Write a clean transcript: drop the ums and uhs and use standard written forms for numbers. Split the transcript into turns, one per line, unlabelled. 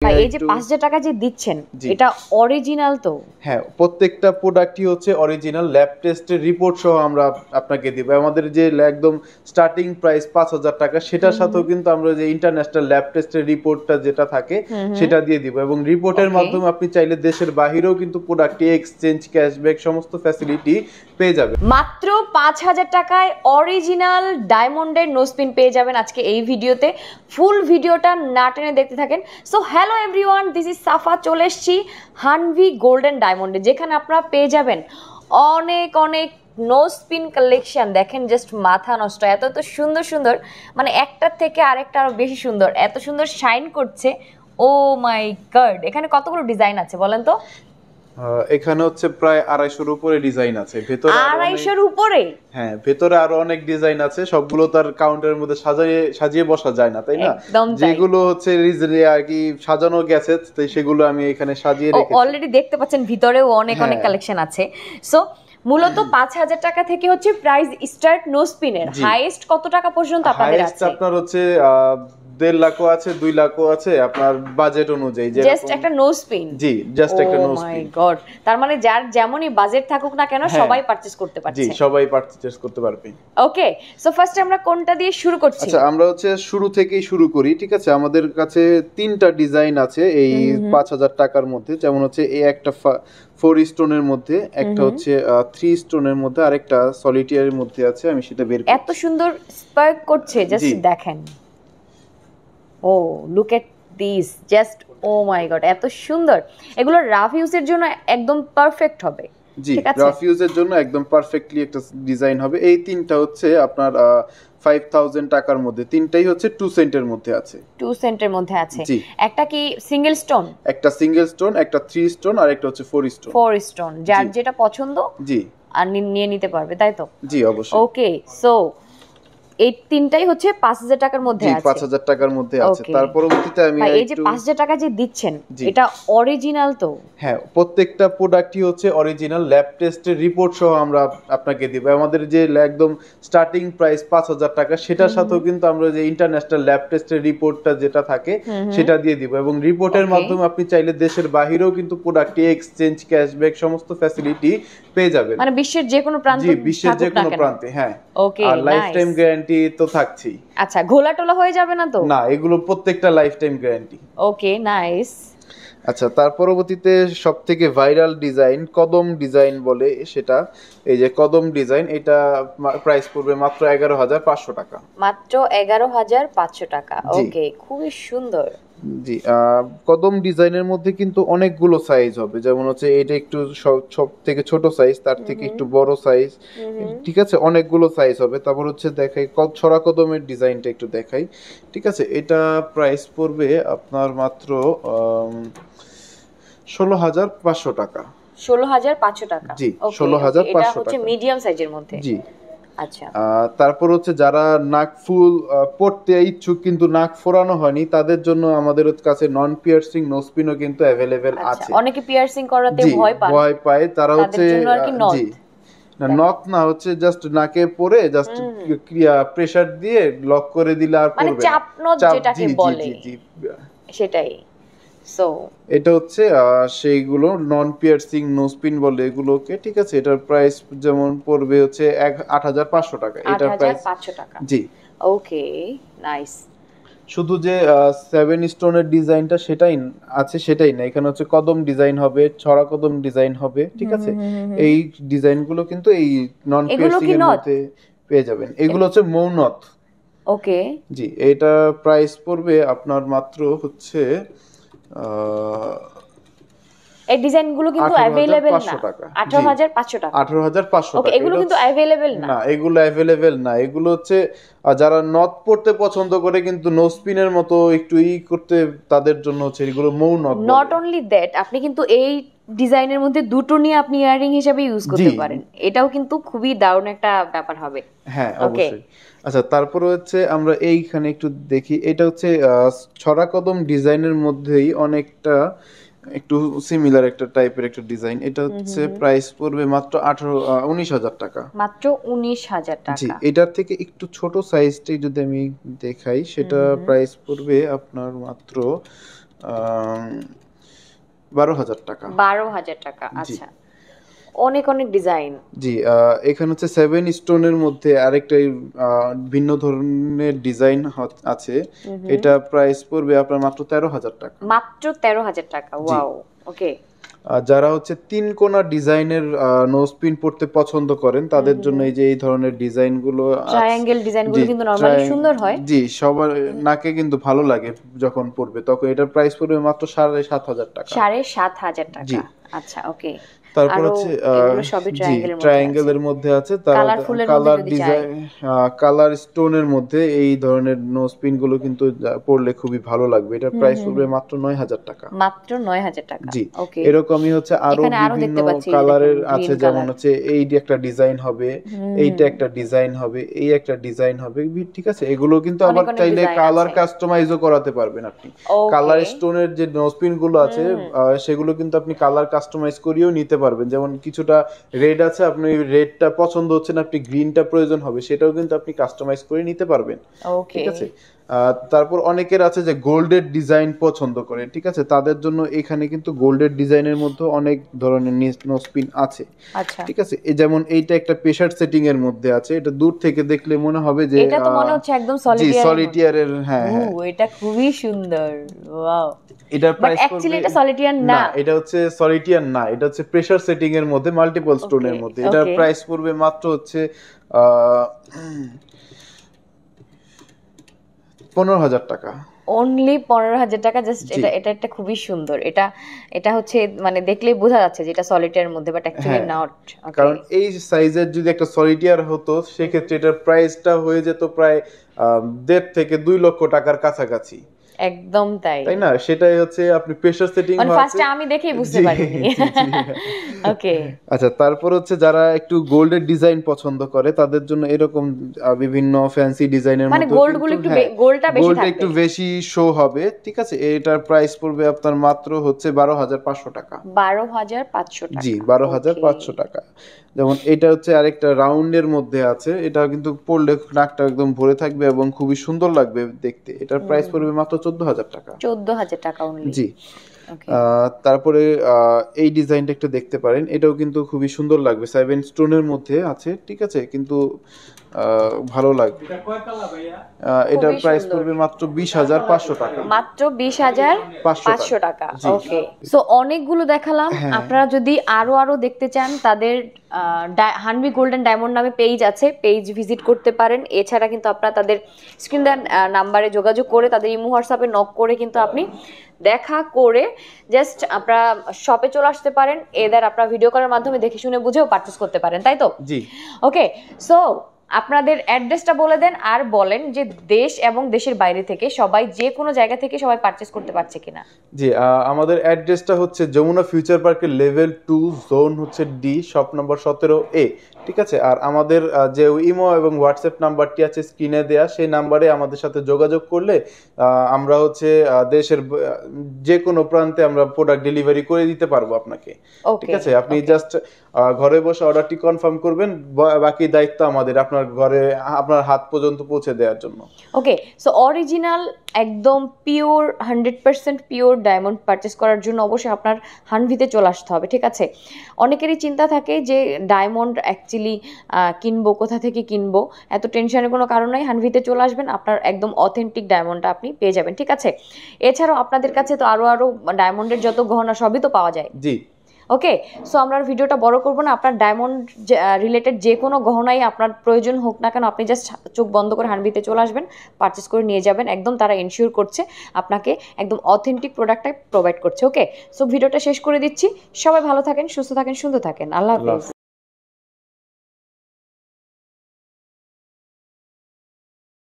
ভাই এই যে 5000 টাকা যে দিচ্ছেন এটা অরিজিনাল তো?
হ্যাঁ, প্রত্যেকটা প্রোডাক্টই হচ্ছে অরিজিনাল, ল্যাব টেস্টের রিপোর্ট সহ আমরা আপনাকে দিব। আমাদের যে একদম স্টার্টিং প্রাইস 5000 টাকা, সেটার সাথেও কিন্তু আমরা যে ইন্টারন্যাশনাল ল্যাব টেস্টের রিপোর্টটা যেটা থাকে সেটা দিয়ে দিব, এবং রিপোর্টের মাধ্যমে আপনি চাইলে দেশের বাইরেও কিন্তু প্রোডাক্ট এক্সচেঞ্জ, ক্যাশব্যাক সমস্ত ফ্যাসিলিটি পেয়ে যাবেন।
মাত্র 5000 টাকায় অরিজিনাল ডায়মন্ডের নোজপিন পেয়ে যাবেন আজকে এই ভিডিওতে। ফুল ভিডিওটা না টেনে দেখতে থাকেন। So hello everyone, this is Safa. চলে এসেছি হানভি গোল্ডেন ডায়মন্ডে, যেখানে আপনারা পেয়ে যাবেন অনেক অনেক নোজপিন কালেকশন। দেখেন জাস্ট মাথা নষ্ট, এত এত সুন্দর সুন্দর, মানে একটার থেকে আরেকটা আরো বেশি সুন্দর, এত সুন্দর শাইন করছে। ও মাই গড, এখানে কতগুলো ডিজাইন আছে বলেন তো?
এখানে হচ্ছে প্রায় 250-এর উপরে ডিজাইন আছে। ভেতরে
250-এর উপরে?
হ্যাঁ, ভেতরে আরো অনেক ডিজাইন আছে, সবগুলো তার কাউন্টারের মধ্যে সাজিয়ে বসা যায় না, তাই না? যেগুলো হচ্ছে রিজনে আর কি সাজানো গেছে, তাই সেগুলো আমি এখানে সাজিয়ে রেখেছি।
অলরেডি দেখতে পাচ্ছেন ভিতরেও অনেক অনেক কালেকশন আছে। সো মূলত 5000 টাকা থেকে হচ্ছে প্রাইস স্টার্ট নোজপিনের। হাইয়েস্ট কত টাকা পর্যন্ত আপনাদের আছে?
আপনার হচ্ছে 1.5 লাখও আছে, 2 লাখও আছে, আপনার বাজেট অনুযায়ী।
জাস্ট একটা নোজপিন?
জি, জাস্ট একটা নোজপিন।
মাই গড, তার মানে যার যেমনই বাজেট থাকুক না কেন সবাই পারচেজ করতে পারছে?
জি, সবাই পারচেজ করতে পারবে।
ওকে, সো ফার্স্টে আমরা কোনটা দিয়ে শুরু করছি?
আচ্ছা, আমরা হচ্ছে শুরু থেকেই শুরু করি, ঠিক আছে? আমাদের কাছে 3টা ডিজাইন আছে এই 5000 টাকার মধ্যে। যেমন হচ্ছে এই একটা 4 স্টোনের মধ্যে, একটা হচ্ছে 3 স্টোনের মধ্যে, আর একটা সলিটিয়ারের মধ্যে আছে। আমি সেটা বের করছি।
এত সুন্দর স্পার্ক করছে, জাস্ট দেখেন। Oh look at this, just oh my God, এত সুন্দর। এগুলো রাফ ইউজের জন্য একদম পারফেক্ট হবে।
জি, রাফ ইউজের জন্য একদম পারফেক্টলি একটা ডিজাইন হবে। এই 3টা হচ্ছে আপনার 5000 টাকার মধ্যে। 3টাই হচ্ছে 2 সেন্টের মধ্যে আছে।
2 সেন্টের মধ্যে আছে। একটা কি সিঙ্গেল স্টোন? একটা
সিঙ্গেল স্টোন, একটা 3 স্টোন, আর একটা হচ্ছে 4 স্টোন।
4 স্টোন, যার যেটা পছন্দ
জি
আর নিয়ে নিতে পারবে, তাই তো?
জি, অবশ্যই।
ওকে, সো এই 3টাই হচ্ছে 5000 টাকার মধ্যে আছে।
5000 টাকার মধ্যে আছে। তার পরবর্তীতে আমি
এই যে 5000 টাকা যে দিচ্ছেন এটা অরিজিনাল তো?
হ্যাঁ, প্রত্যেকটা প্রোডাক্টই হচ্ছে অরিজিনাল, ল্যাব টেস্টের রিপোর্ট সহ আমরা আপনাকে দিব। আমাদের যে একদম স্টার্টিং প্রাইস 5000 টাকা, সেটার সাথেও কিন্তু আমরা যে ইন্টারন্যাশনাল ল্যাব টেস্টের রিপোর্টটা যেটা থাকে সেটা দিয়ে দিব, এবং রিপোর্টের মাধ্যমে আপনি চাইলে দেশের বাইরেও কিন্তু প্রোডাক্ট এক্সচেঞ্জ, ক্যাশব্যাক সমস্ত ফ্যাসিলিটি পেয়ে যাবেন।
মানে বিশ্বের যে কোনো প্রান্তে?
জি, বিশ্বের যে কোনো প্রান্তে। হ্যাঁ,
ওকে,
আর লাইফ টাইম গ্যারান্টি তো থাকছেই।
আচ্ছা, ঘোলা টোলা হয়ে যাবে না তো?
না, এগুলো প্রত্যেকটা লাইফ টাইম গ্যারান্টি।
ওকে, নাইস।
আচ্ছা, তার পরবর্তীতে সবথেকে ভাইরাল ডিজাইন কদম ডিজাইন বলে, সেটা এই যে কদম ডিজাইন, এটা প্রাইস পড়বে মাত্র 11500 টাকা।
মাত্র 11500 টাকা। ওকে, খুবই সুন্দর।
জি, কদম ডিজাইনের মধ্যে কিন্তু অনেকগুলো সাইজ হবে। যেমন হচ্ছে এটা একটু সব থেকে ছোট সাইজ, তার থেকে একটু বড় সাইজ, ঠিক আছে? অনেকগুলো সাইজ হবে। তারপর হচ্ছে দেখাই ছড়া কদমের ডিজাইনটা একটু দেখাই, ঠিক আছে? এটা প্রাইস পড়বে আপনার মাত্র 16500 টাকা।
16500 টাকা?
জি, 16500
এটা হচ্ছে মিডিয়াম সাইজের মধ্যে।
জি।
আচ্ছা,
তারপর হচ্ছে যারা নাক ফুল পড়তে ইচ্ছুক কিন্তু নাক ফোরানো হয়নি, তাদের জন্য আমাদের কাছে নন পিয়ার্সিং নোজপিনও কিন্তু अवेलेबल আছে।
অনেকে পিয়ার্সিং করাতে ভয় পায়,
তারা হচ্ছে জি, না নক না, হচ্ছে জাস্ট নাকে পরে জাস্ট প্রেসার দিয়ে লক করে দিলে আর পড়বে না,
মানে চাপ নট যেটাকে বলে, সেটাই। সো এটা
হচ্ছে সেইগুলো নন পিয়ার্সিং নোজপিন বলে এগুলোকে, ঠিক আছে? এটার প্রাইস যেমন পড়বে হচ্ছে 8500 টাকা।
এটার প্রাইস 8500 টাকা।
জি,
ওকে, নাইস।
শুধু যে 7 স্টোনের ডিজাইনটা সেটাই আছে সেটাই না, এখানে হচ্ছে কদম ডিজাইন হবে, ছড়া কদম ডিজাইন হবে, ঠিক আছে? এই ডিজাইনগুলো কিন্তু এই নন পিয়ার্সিং এর মধ্যে পেয়ে যাবেন। এগুলো হচ্ছে মৌনত।
ওকে,
জি, এটা প্রাইস পড়বে আপনার মাত্র হচ্ছে
এই ডিজাইনগুলো কিন্তু अवेलेबल না। 18500 টাকা।
18500 টাকা।
ওকে, এগুলো কিন্তু अवेलेबल না।
না, এগুলো अवेलेबल না। এগুলো হচ্ছে যারা নথ পড়তে পছন্দ করে কিন্তু নোজপিনের মতো একটু করতে, তাদের জন্য হচ্ছে এগুলো মৌ নথ।
নট অনলি দ্যাট, আপনি কিন্তু এই ডিজাইনের মধ্যে দুটো নিয়ে আপনি ইয়ারিং হিসেবে ইউজ করতে পারেন। এটাও কিন্তু খুবই দারুণ একটা ব্যাপার হবে।
হ্যাঁ, অবশ্যই। আচ্ছা, তারপরে হচ্ছে আমরা এইখানে একটু দেখি, এটা হচ্ছে ছড়া কদম ডিজাইনের মধ্যেই অনেকটা একটু সিমিলার একটা টাইপের একটা ডিজাইন। এটা হচ্ছে প্রাইস পড়বে মাত্র 19000 টাকা।
মাত্র 19000 টাকা।
জি, এটার থেকে একটু ছোট সাইজটাই যদি আমি দেখাই, সেটা প্রাইস পড়বে আপনার মাত্র 12,000 টাকা।
12,000 টাকা, আচ্ছা। অনেক অনেক ডিজাইন।
জি, এখানে হচ্ছে 7 স্টোনের মধ্যে আরেকটা ভিন্ন ধরনের ডিজাইন আছে। এটা প্রাইস পড়বে আপনার মাত্র 13,000 টাকা।
মাত্র 13,000 টাকা, ওয়াও। ওকে,
যারা হচ্ছে 3 কোণা ডিজাইনের নোজপিন পড়তে পছন্দ করেন তাদের জন্য এই যে এই ধরনের ডিজাইনগুলো,
ট্রায়াঙ্গেল ডিজাইনগুলো কিন্তু নরমালি সুন্দর হয়।
জি, সবার নাকে কিন্তু ভালো লাগে যখন পড়বে, তখন এটার প্রাইস পড়বে মাত্র 7,500 টাকা।
7,500 টাকা, আচ্ছা। ওকে,
তারপর হচ্ছে ট্রায়াঙ্গেলের মধ্যে আছে, কালার ডিজাইন, কালার স্টোনের মধ্যে এই ধরনের নোজপিন গুলো কিন্তু পড়লে খুবই ভালো লাগবে। এটার প্রাইস পড়বে মাত্র 9,000 টাকা।
মাত্র 9,000 টাকা।
জি,
ওকে,
এরকমই হচ্ছে আরো বিভিন্ন কালারের আছে, যেমন হচ্ছে এই একটা ডিজাইন হবে, এইটা একটা ডিজাইন হবে, এই একটা ডিজাইন হবে, ঠিক আছে। এগুলো কিন্তু আবার চাইলে কালার কাস্টমাইজও করাতে পারবেন আপনি। কালার স্টোনের যে নোজপিন গুলো আছে সেগুলো কিন্তু আপনি কালার কাস্টমাইজ করিয়েও নিতে পারবেন। যেমন কিছুটা রেড আছে, আপনি রেডটা পছন্দ হচ্ছে না, আপনি গ্রিনটা প্রয়োজন হবে, সেটাও কিন্তু আপনি কাস্টমাইজ করে নিতে পারবেন, ঠিক আছে। তারপর অনেকের আছে যে গোল্ডের ডিজাইন পছন্দ করে, ঠিক আছে, তাদের জন্য এখানে কিন্তু গোল্ডের ডিজাইনের মধ্যে অনেক ধরনের নোজপিন আছে, ঠিক আছে। যেমন এইটা একটা প্রেসার সেটিং এর মধ্যে আছে, এটা দূর থেকে দেখলে মনে হবে যে
এটা তো মনে হচ্ছে একদম
সলিটিয়ারের। হ্যাঁ,
এটা খুবই সুন্দর, ওয়াও।
এটার প্রাইস
অ্যাকচুয়ালি এটা সলিটিয়ার না,
এটা হচ্ছে সলিটিয়ার না, এটা হচ্ছে প্রেসার সেটিং এর মধ্যে মাল্টিপল স্টোনের মধ্যে। এটার প্রাইস পড়বে মাত্র হচ্ছে 15,000 টাকা।
অনলি 15,000 টাকা। জাস্ট এটা একটা খুবই সুন্দর। এটা হচ্ছে মানে দেখলেই বোঝা যাচ্ছে যে এটা সলিটিয়ার মধ্যে, বাট অ্যাকচুয়ালি নট।
কারণ এই সাইজের যদি একটা সলিটিয়ার হতো সেক্ষেত্রে এটার প্রাইসটা হয়ে যেত প্রায় 1.5 থেকে 2 লক্ষ টাকার কাছাকাছি।
একদম তাই
না, সেটাই হচ্ছে আপনি প্রেসার সেটিং
মানে ফার্স্টে আমি দেখেই বুঝতে পারিনি। ওকে,
আচ্ছা। তারপর হচ্ছে যারা একটু গোল্ডের ডিজাইন পছন্দ করে তাদের জন্য এরকম বিভিন্ন ফ্যান্সি ডিজাইনের
মানে গোল্ডগুলো একটু গোল্ডটা বেশি থাকবে,
একটু বেশি শো হবে, ঠিক আছে। এটার প্রাইস পড়বে আপনার মাত্র হচ্ছে 12,500 টাকা।
12,500 টাকা,
জি, 12,500 টাকা। যেমন এটা হচ্ছে আরেকটা রাউন্ডের মধ্যে আছে, এটা কিন্তু পরলে নাকটা একদম ভরে থাকবে এবং খুবই সুন্দর লাগবে দেখতে। এটার প্রাইস পড়বে মাত্র 14,000 টাকা।
14,000 টাকা অনলি।
জি, তারপরে এই ডিজাইনটা একটু দেখতে পারেন, এটাও কিন্তু খুবই সুন্দর লাগবে, 7 স্টোনের মধ্যে আছে, ঠিক আছে, কিন্তু ভালো লাগবে। এটার প্রাইস পড়বে মাত্র 20,500 টাকা।
মাত্র 20,500 টাকা। ওকে, সো অনেকগুলো দেখালাম। আপনারা যদি আরো দেখতে চান তাদের হানভি গোল্ডেন ডায়মন্ড নামে পেজ আছে, পেজ ভিজিট করতে পারেন। এছাড়া কিন্তু আপনারা তাদের স্ক্রিন দেওয়া নাম্বারে যোগাযোগ করে তাদের ইমো হোয়াটসঅ্যাপে নক করে কিন্তু আপনি দেখা করে জাস্ট আপনারা শপে চলে আসতে পারেন। এদের আপনারা ভিডিও কলের মাধ্যমে দেখে শুনে বুঝেও পারচেজ করতে পারেন, তাই তো?
জি।
ওকে, সো আপনাদের অ্যাড্রেসটা বলে দেন আর বলেন যে দেশ এবং দেশের বাইরে থেকে সবাই যে কোনো জায়গা থেকে সবাই পারচেজ করতে পারছে কিনা।
জি, আমাদের অ্যাড্রেসটা হচ্ছে যমুনা ফিউচার পার্কের লেভেল 2 জোন হচ্ছে ডি, শপ নম্বর 17A, ঠিক আছে। আর আমাদের যে ইমো এবং হোয়াটসঅ্যাপ নাম্বারটি আছে স্ক্রিনে দেয়া, সেই নাম্বারে আমাদের সাথে যোগাযোগ করলে আমরা হচ্ছে দেশের যে কোনো প্রান্তে আমরা প্রোডাক্ট ডেলিভারি করে দিতে পারবো আপনাকে, ঠিক আছে। আপনি জাস্ট ঘরে বসে অর্ডারটি কনফার্ম করবেন, বাকি দায়িত্ব আমাদের আপনার ঘরে আপনার হাত পর্যন্ত পৌঁছে দেওয়ার জন্য।
ওকে, সো অরিজিনাল একদম পিওর 100% পিওর ডায়মন্ড পারচেস করার জন্য অবশ্যই আপনার হানভিতে চলে আসতে হবে, ঠিক আছে। অনেকেরই চিন্তা থাকে যে ডায়মন্ড অ্যাকচুয়ালি কিনবো কোথা থেকে কিনবো, এত টেনশনের কোনো কারণ নাই। হানভিতে চলে আসবেন, আপনার একদম অথেন্টিক ডায়মন্ডটা আপনি পেয়ে যাবেন, ঠিক আছে। এছাড়াও আপনাদের কাছে তো আরো ডায়মন্ডের যত গহনা সবই তো পাওয়া যায়।
জি,
ওকে, সো আমরা ভিডিওটা বড় করবো না। আপনার ডায়মন্ড রিলেটেড যে কোনো গহনাই আপনার প্রয়োজন হোক না কেন, আপনি জাস্ট চোখ বন্ধ করে হানভিতে চলে আসবেন, পারচেস করে নিয়ে যাবেন। একদম তারা এনশিওর করছে আপনাকে একদম অথেন্টিক প্রোডাক্টটাই প্রোভাইড করছে। ওকে, সো ভিডিওটা শেষ করে দিচ্ছি। সবাই ভালো থাকেন, সুস্থ থাকেন, সুন্দর থাকেন। আল্লাহ হাফেজ।